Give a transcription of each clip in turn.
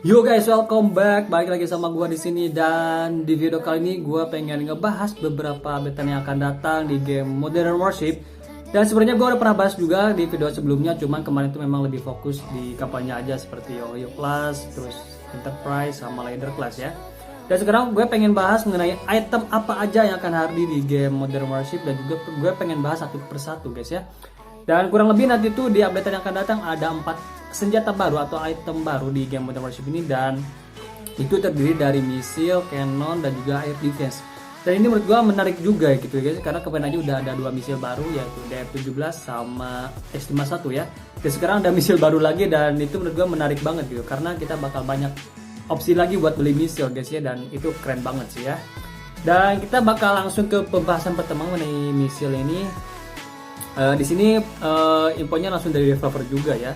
Yo guys, welcome back. Balik lagi sama gua di sini dan di video kali ini gua pengen ngebahas beberapa update yang akan datang di game Modern Warship. Dan sebenarnya gua udah pernah bahas juga di video sebelumnya, cuman kemarin itu memang lebih fokus di kampanye aja seperti Yo Class, terus Enterprise sama Leader Class ya. Dan sekarang gue pengen bahas mengenai item apa aja yang akan hadir di game Modern Warship dan juga gue pengen bahas satu persatu guys ya. Dan kurang lebih nanti tuh di update yang akan datang ada 4 senjata baru atau item baru di game Modern Warship ini, dan itu terdiri dari misil, cannon, dan juga air defense. Dan ini menurut gua menarik juga gitu guys, karena kemarin aja udah ada 2 misil baru yaitu DF-17 sama S-51 ya. Dan sekarang ada misil baru lagi dan itu menurut gua menarik banget gitu, karena kita bakal banyak opsi lagi buat beli misil guys ya, dan itu keren banget sih ya. Dan kita bakal langsung ke pembahasan pertama mengenai misil ini. Di sini infonya langsung dari developer juga ya.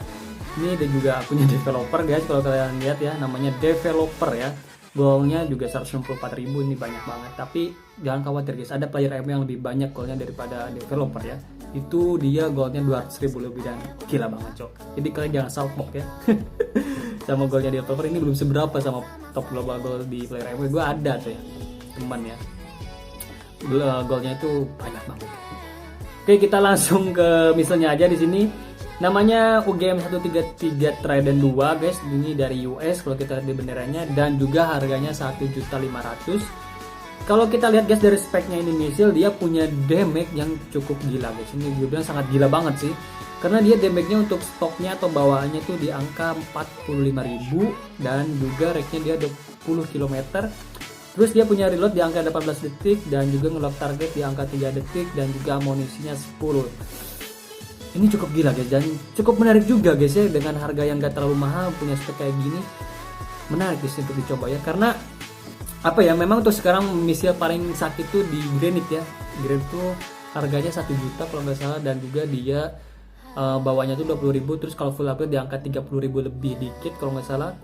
Ini dia juga punya developer guys, kalau kalian lihat ya, namanya developer ya. Golnya juga 164.000, ini banyak banget. Tapi jangan khawatir guys, ada player M yang lebih banyak golnya daripada developer ya. Itu dia golnya 200.000 lebih dan gila banget cok. Jadi kalian jangan salfok ya. Sama golnya developer ini belum seberapa sama top global goal di player M. Gue ada tuh ya, teman ya. Golnya itu banyak banget. Oke, kita langsung ke misalnya aja di sini. Namanya UGM 133 Trident 2 guys. Ini dari US kalau kita lihat di benderanya, dan juga harganya 1.500.000. Kalau kita lihat guys dari speknya ini misil, dia punya damage yang cukup gila guys. Ini gue bilang sangat gila banget sih. Karena dia damage-nya untuk stoknya atau bawaannya tuh di angka 45.000, dan juga range-nya dia 20 km. Terus dia punya reload di angka 18 detik, dan juga ngelock target di angka 3 detik, dan juga amunisinya 10. Ini cukup gila guys, dan cukup menarik juga guys ya, dengan harga yang gak terlalu mahal punya spek kayak gini. Menarik guys untuk dicoba ya, karena apa ya, memang tuh sekarang misil paling sakit tuh di Granite ya. Granite tuh harganya 1 juta kalau nggak salah, dan juga dia bawahnya tuh 20.000, terus kalau full upgrade di angka 30.000 lebih dikit kalau nggak salah.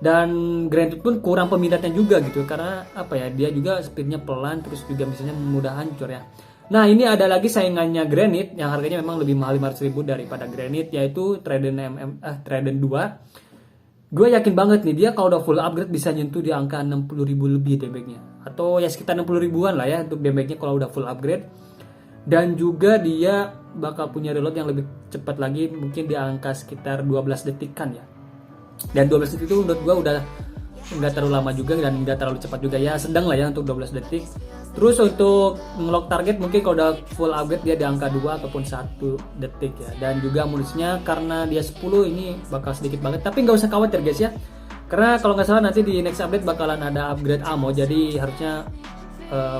Dan Granite pun kurang peminatnya juga gitu, karena apa ya, dia juga speednya pelan, terus juga misalnya mudah hancur ya. Nah ini ada lagi saingannya Granite yang harganya memang lebih mahal 500.000 daripada Granite, yaitu Trident 2. Gue yakin banget nih dia kalau udah full upgrade bisa nyentuh di angka 60.000 lebih damage-nya, atau ya sekitar 60 ribuan lah ya untuk damage-nya kalau udah full upgrade. Dan juga dia bakal punya reload yang lebih cepat lagi, mungkin di angka sekitar 12 detikan ya. Dan 12 detik itu menurut gue udah nggak terlalu lama juga dan nggak terlalu cepat juga ya, sedang lah ya untuk 12 detik. Terus untuk ngelock target mungkin kalau udah full upgrade dia di angka 2 ataupun 1 detik ya. Dan juga amunisinya karena dia 10 ini bakal sedikit banget, tapi nggak usah khawatir guys ya, karena kalau nggak salah nanti di next update bakalan ada upgrade ammo, jadi harusnya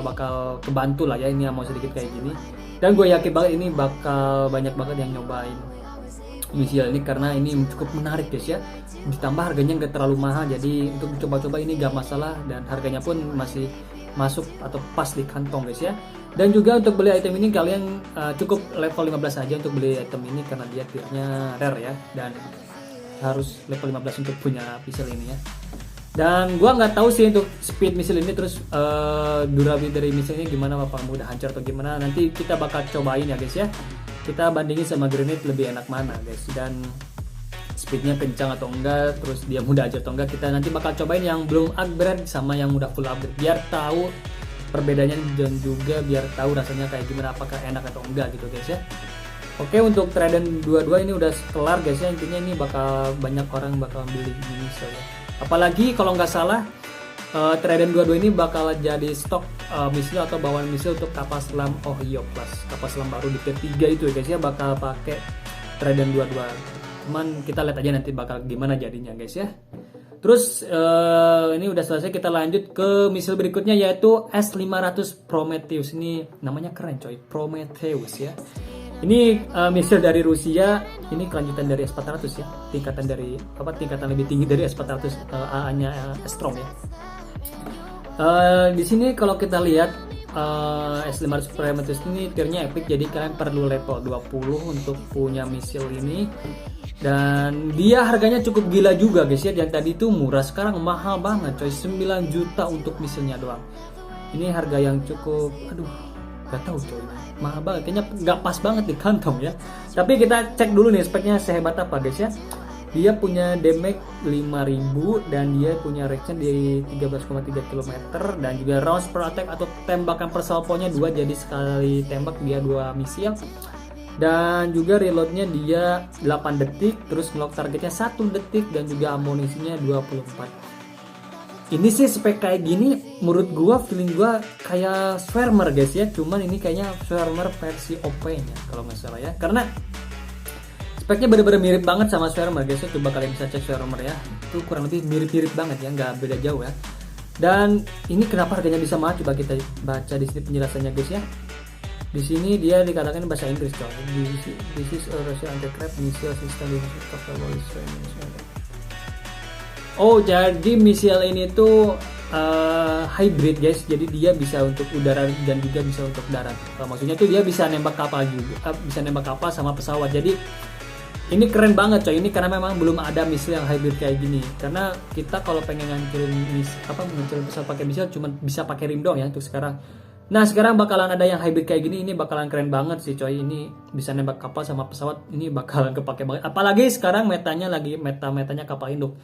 bakal kebantu lah ya ini ammo sedikit kayak gini. Dan gue yakin banget ini bakal banyak banget yang nyobain misil ini, karena ini cukup menarik guys ya. Ditambah harganya nggak terlalu mahal, jadi untuk coba-coba ini gak masalah, dan harganya pun masih masuk atau pas di kantong guys ya. Dan juga untuk beli item ini kalian cukup level 15 aja untuk beli item ini, karena dia tiernya rare ya, dan harus level 15 untuk punya misil ini ya. Dan gua nggak tahu sih untuk speed misil ini, terus durability dari misilnya gimana, apa mudah hancur atau gimana, nanti kita bakal cobain ya guys ya. Kita bandingin sama Granite lebih enak mana guys, dan speednya kencang atau enggak, terus dia mudah aja atau enggak. Kita nanti bakal cobain yang belum upgrade sama yang udah full upgrade, biar tahu perbedaannya, dan juga biar tahu rasanya kayak gimana, apakah enak atau enggak gitu guys ya. Oke, untuk Trident 22 ini udah kelar guys ya. Intinya ini bakal banyak orang bakal beli ini ya. Apalagi kalau nggak salah Trident 22 ini bakal jadi stok misil atau bawaan misil untuk kapal selam Yo Class. Kapal selam baru di tier 3 itu ya guys ya, bakal pakai Trident 22. Cuman kita lihat aja nanti bakal gimana jadinya guys ya. Terus ini udah selesai, kita lanjut ke misil berikutnya yaitu S-500 Prometheus. Ini namanya keren coy, Prometheus ya. Ini misil dari Rusia, ini kelanjutan dari S-400 ya. Tingkatan lebih tinggi dari S-400, AA-nya strong ya. Di sini kalau kita lihat S-500 Prometheus ini tiernya epic, jadi kalian perlu level 20 untuk punya misil ini. Dan dia harganya cukup gila juga guys ya. Yang tadi itu murah, sekarang mahal banget coy, 9 juta untuk misilnya doang. Ini harga yang cukup, gak tahu coy, mahal banget, kayaknya gak pas banget di kantong ya. Tapi kita cek dulu nih speknya sehebat apa guys ya. Dia punya damage 5000 dan dia punya range di 13,3 km dan juga rounds per attack atau tembakan per salvonya 2, jadi sekali tembak dia 2 misil. Dan juga reloadnya dia 8 detik, terus ngelock targetnya 1 detik dan juga amunisinya 24. Ini sih spek kayak gini menurut gua, feeling gua kayak Swarmer guys ya, cuman ini kayaknya Swarmer versi OP-nya kalau nggak salah ya, karena speknya bener-bener mirip banget sama Swarmer guys ya. Coba kalian bisa cek Swarmer ya, itu kurang lebih mirip-mirip banget ya, nggak beda jauh ya. Dan ini kenapa harganya bisa mahal, coba kita baca di sini penjelasannya guys ya. Di sini dia dikatakan bahasa Inggris coy. This is a Russian anti-craft missile system. Oh, jadi missile ini tuh hybrid guys, jadi dia bisa untuk udara dan juga bisa untuk darat. Maksudnya tuh dia bisa nembak kapal juga, bisa nembak kapal sama pesawat. Jadi ini keren banget coy, ini karena memang belum ada misil yang hybrid kayak gini. Karena kita kalau pengen ngancurin ngancurin pesawat pakai misil cuma bisa pakai rim doang ya untuk sekarang. Nah sekarang bakalan ada yang hybrid kayak gini, ini bakalan keren banget sih coy. Ini bisa nembak kapal sama pesawat, ini bakalan kepake banget. Apalagi sekarang metanya lagi metanya kapal induk.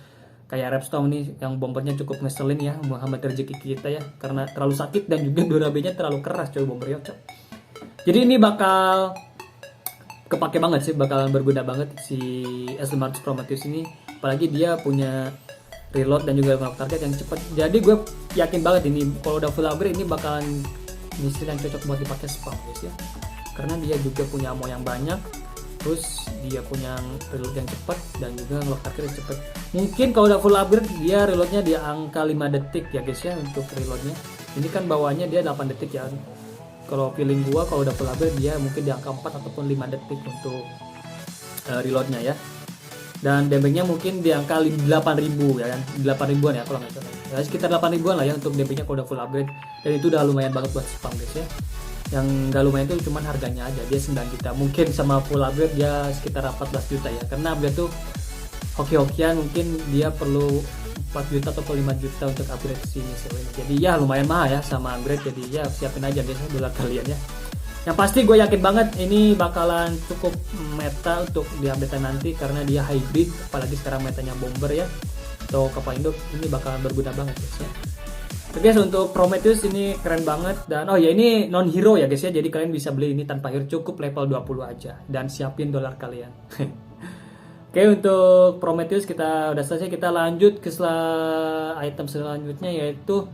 Kayak Repstone nih yang bombernya cukup ngeselin ya, Muhammad rezeki kita ya, karena terlalu sakit dan juga durability-nya terlalu keras coy bombernya coy. Jadi ini bakal kepake banget sih, bakalan berguna banget si S500 Prometheus ini, apalagi dia punya reload dan juga ngelock target yang cepat. Jadi gue yakin banget ini kalau udah full upgrade ini bakalan misil yang cocok buat dipakai spam guys ya, karena dia juga punya ammo yang banyak, terus dia punya reload yang cepat dan juga ngelock target yang cepat. Mungkin kalau udah full upgrade dia reloadnya di angka 5 detik ya guys ya untuk reloadnya. Ini kan bawahnya dia 8 detik ya. Kalau feeling gua kalau udah full upgrade dia mungkin di angka 4 ataupun 5 detik untuk reloadnya ya. Dan damage-nya mungkin di angka 8000 ya kan, 8000-an ya kalau nggak salah. Ya sekitar 8000-an lah ya untuk damage-nya kalau udah full upgrade. Dan itu udah lumayan banget buat spam guys ya. Yang nggak lumayan itu cuman harganya aja, dia 9 juta. Mungkin sama full upgrade dia sekitar 14 juta ya, karena upgrade tuh hoki-hokian mungkin dia perlu 4 juta atau 5 juta untuk upgrade si misil ini. Jadi ya lumayan mahal ya sama upgrade, jadi ya siapin aja guys dolar kalian ya. Yang pasti gue yakin banget ini bakalan cukup meta untuk di update nanti, karena dia hybrid, apalagi sekarang metanya bomber ya atau kapal induk, ini bakalan berguna banget guys ya. Oke guys, untuk Prometheus ini keren banget, dan oh ya ini non hero ya guys ya, jadi kalian bisa beli ini tanpa hero, cukup level 20 aja dan siapin dolar kalian. Oke, untuk Prometheus kita udah selesai, kita lanjut ke item selanjutnya yaitu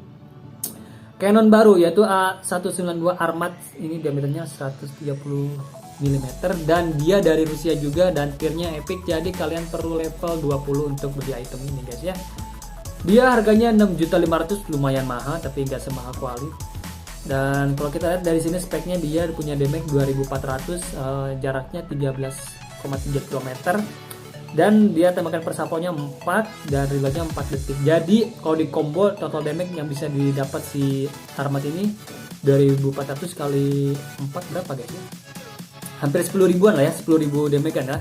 Cannon baru yaitu A192 Armat. Ini diameternya 130 mm dan dia dari Rusia juga dan tiernya epic, jadi kalian perlu level 20 untuk beli item ini guys ya. Dia harganya 6.500.000, lumayan mahal tapi nggak semahal Qualit. Dan kalau kita lihat dari sini speknya dia punya damage 2400, jaraknya 13,3 km. Dan dia tembakan persaponya 4 dan reloadnya 4 detik. Jadi kalau di combo total damage yang bisa didapat si Armat ini 2400 kali 4 berapa guys ya? Hampir 10 ribuan lah ya, 10 ribu damage kan ya.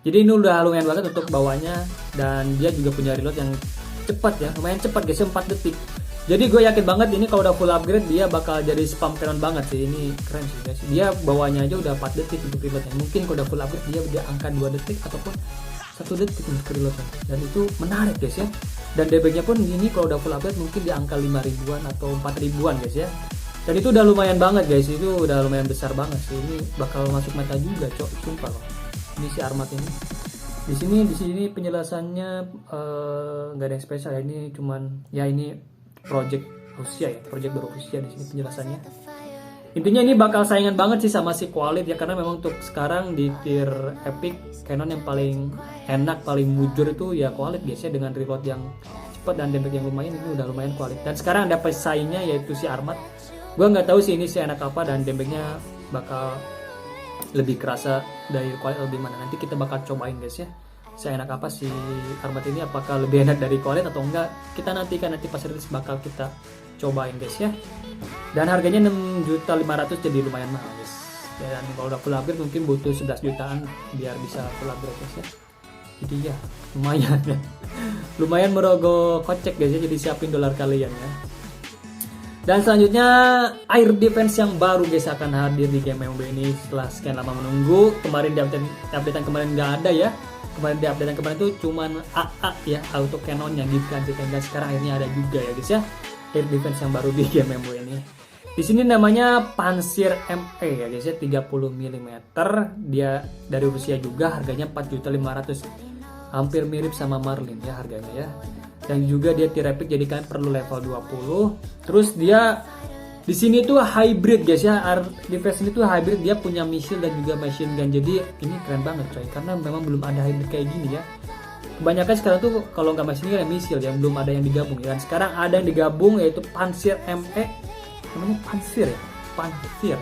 Jadi ini udah lumayan banget untuk bawahnya, dan dia juga punya reload yang cepat ya, lumayan cepat guys, 4 detik. Jadi gue yakin banget ini kalau udah full upgrade dia bakal jadi spam cannon banget sih. Ini keren sih guys. Dia bawahnya aja udah 4 detik untuk reloadnya. Mungkin kalau udah full upgrade dia udah angka 2 detik ataupun 1 detik untuk reloadnya. Dan itu menarik guys ya. Dan damage-nya pun ini kalau udah full upgrade mungkin di angka 5 ribuan atau 4 ribuan guys ya. Dan itu udah lumayan banget guys. Itu udah lumayan besar banget sih. Ini bakal masuk meta juga cok, sumpah loh. Ini si Armat ini. Di sini penjelasannya nggak ada yang spesial ya. Ini cuman ya ini project Rusia ya, project baru Rusia di sini penjelasannya. Intinya ini bakal saingan banget sih sama si Qualit ya, karena memang untuk sekarang di tier epic Canon yang paling enak, paling mujur itu ya Qualit guys ya, dengan reload yang cepat dan damage yang lumayan, itu udah lumayan Qualit. Dan sekarang ada pesaingnya yaitu si Armat. Gua nggak tahu sih ini si enak apa dan damage-nya bakal lebih kerasa dari Qualit atau gimana. Nanti kita bakal cobain guys ya. Saya enak apa si Armat ini, apakah lebih enak dari Qualit atau enggak, kita nantikan, nanti pas rilis bakal kita cobain guys ya. Dan harganya 6.500.000, jadi lumayan mahal guys. Dan kalau udah full upgrade mungkin butuh 11 jutaan biar bisa full upgrade guys ya. Jadi ya lumayan ya. Lumayan merogoh kocek guys ya, jadi siapin dolar kalian ya. Dan selanjutnya Air Defense yang baru guys akan hadir di game MMORPG ini setelah sekian lama menunggu. Kemarin di update kemarin nggak ada ya, kemarin di update yang kemarin tuh cuman AA ya, auto cannonnya gitu kan, dan sekarang akhirnya ada juga ya guys ya, air defense yang baru di game MW ini. Di sini namanya Panzer ME ya guys ya, 30 mm. Dia dari Rusia juga, harganya 4.500.000. Hampir mirip sama Marlin ya harganya ya. Dan juga dia T-Repic, jadi kalian perlu level 20. Terus dia di sini tuh hybrid guys ya. Air defense ini tuh hybrid, dia punya missile dan juga machine gun. Jadi ini keren banget coy, karena memang belum ada hybrid kayak gini ya. Kebanyakan sekarang tuh kalau nggak machine gun ya missile ya, belum ada yang digabung ya. Dan sekarang ada yang digabung yaitu Panzer ME. Namanya Panzer ya, Panzer.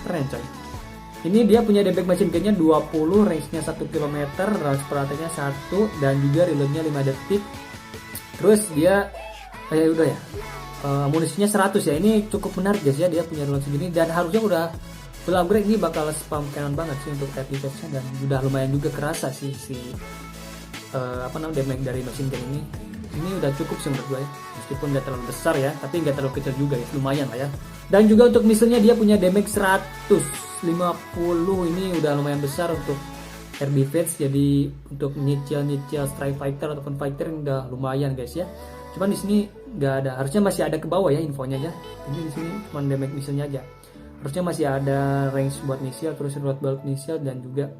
Keren coy. Ini dia punya damage machine gunnya 20, range-nya 1 km, range peratanya 1, dan juga reload-nya 5 detik. Terus dia udah ya, amunisinya 100 ya. Ini cukup menarik guys ya, dia punya reload segini, dan harusnya udah full upgrade. Ini bakal spam cannon banget sih untuk air defense-nya, dan udah lumayan juga kerasa sih damage dari machine gun ini. Ini udah cukup sih menurut gue ya. Meskipun gak terlalu besar ya, tapi gak terlalu kecil juga ya, lumayan lah ya. Dan juga untuk misilnya dia punya damage 150, ini udah lumayan besar untuk air defense. Jadi untuk nyicil strike fighter ataupun fighter udah lumayan guys ya. Cuman di sini nggak ada, harusnya masih ada ke bawah ya infonya aja. Ini di sini cuma damage misilnya aja. Harusnya masih ada range buat misil, terus reload buat misil, dan juga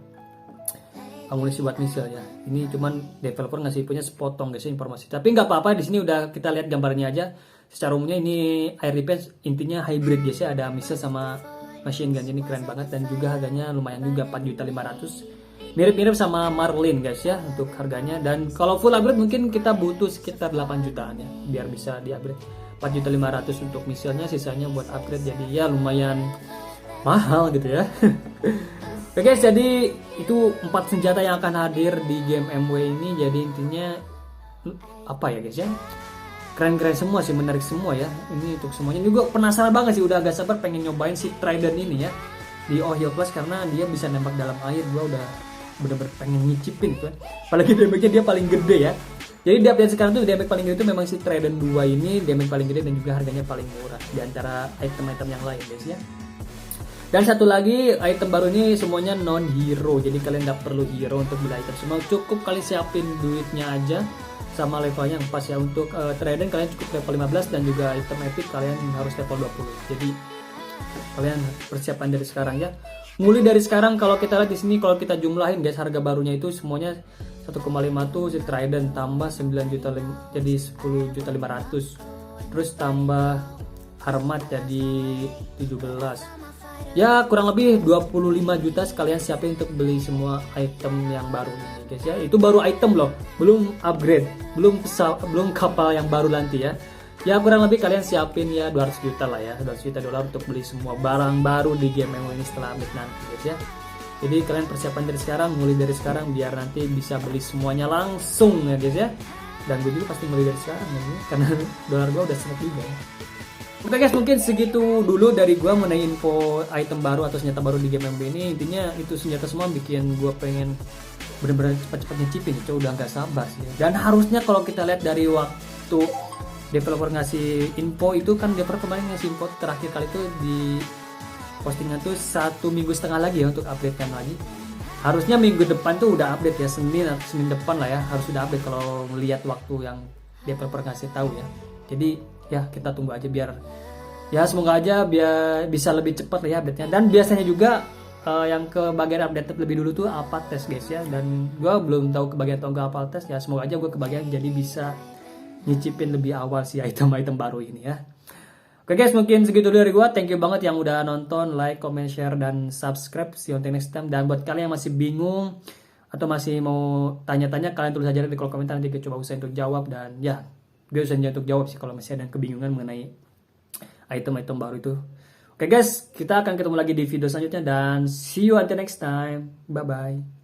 amunisi buat misil ya. Ini cuman developer ngasih punya sepotong guys informasi. Tapi nggak apa-apa, di sini udah kita lihat gambarnya aja. Secara umumnya ini air defense intinya hybrid guys ya, ada misil sama machine gun. Ini keren banget, dan juga harganya lumayan juga 4.500.000. Mirip-mirip sama Marlin guys ya untuk harganya. Dan kalau full upgrade mungkin kita butuh sekitar 8 jutaan ya biar bisa di upgrade. 4.500.000 untuk misilnya, sisanya buat upgrade. Jadi ya lumayan mahal gitu ya. Oke guys, jadi itu 4 senjata yang akan hadir di game MW ini. Jadi intinya apa ya guys ya, keren-keren semua sih, menarik semua ya. Ini untuk semuanya juga penasaran banget sih, udah agak sabar pengen nyobain si Trident ini ya di Ohio Plus, karena dia bisa nembak dalam air. Gua udah bener-bener pengen nyicipin tuh. Apalagi damage-nya dia paling gede ya. Jadi di update sekarang tuh damage paling gede itu memang si Trident 2 ini, damage paling gede dan juga harganya paling murah di antara item-item yang lain guys ya. Dan satu lagi, item baru ini semuanya non hero. Jadi kalian nggak perlu hero untuk beli item semua, cukup kalian siapin duitnya aja sama levelnya yang pas ya. Untuk Trident kalian cukup level 15, dan juga item epic kalian harus level 20. Jadi kalian persiapan dari sekarang ya. Mulai dari sekarang kalau kita lihat di sini, kalau kita jumlahin guys, harga barunya itu semuanya 1,5 tuh si Trident, tambah 9 juta jadi 10.500.000. Terus tambah Armat jadi 17. Ya kurang lebih 25 juta sekalian siapin untuk beli semua item yang baru ini guys ya. Itu baru item loh, belum upgrade, belum kapal yang baru nanti ya. Ya kurang lebih kalian siapin ya 200 juta lah ya, 200 juta dolar untuk beli semua barang baru di game MW ini setelah update nanti guys ya. Jadi kalian persiapan dari sekarang, mulai dari sekarang biar nanti bisa beli semuanya langsung ya guys ya. Dan gue juga pasti mulai dari sekarang ya, karena dolar gue udah seneng juga ya. Oke guys, mungkin segitu dulu dari gue mengenai info item baru atau senjata baru di game MW ini. Intinya itu senjata semua bikin gue pengen bener-bener cepat-cepat nyicipin, itu udah gak sabar sih. Dan harusnya kalau kita lihat dari waktu developer ngasih info itu kan, developer kemarin ngasih info terakhir kali itu di postingan tuh 1 minggu setengah lagi ya untuk update kan lagi. Harusnya minggu depan tuh udah update ya, Senin depan lah ya harus udah update kalau melihat waktu yang developer ngasih tahu ya. Jadi ya kita tunggu aja, biar ya semoga aja biar bisa lebih cepat lah ya update-nya. Dan biasanya juga yang ke bagian update lebih dulu tuh apa tes guys ya. Dan gue belum tahu kebagian atau enggak apa tes ya, semoga aja gue kebagian jadi bisa nyicipin lebih awal si item-item baru ini ya. Oke guys, mungkin segitu dari gue. Thank you banget yang udah nonton, like, comment, share, dan subscribe. See you on the next time. Dan buat kalian yang masih bingung atau masih mau tanya-tanya, kalian tulis aja di kolom komentar, nanti gue coba usaha untuk jawab. Dan ya, gue usaha untuk jawab sih kalau masih ada kebingungan mengenai item-item baru itu. Oke guys, kita akan ketemu lagi di video selanjutnya, dan see you until next time. Bye bye.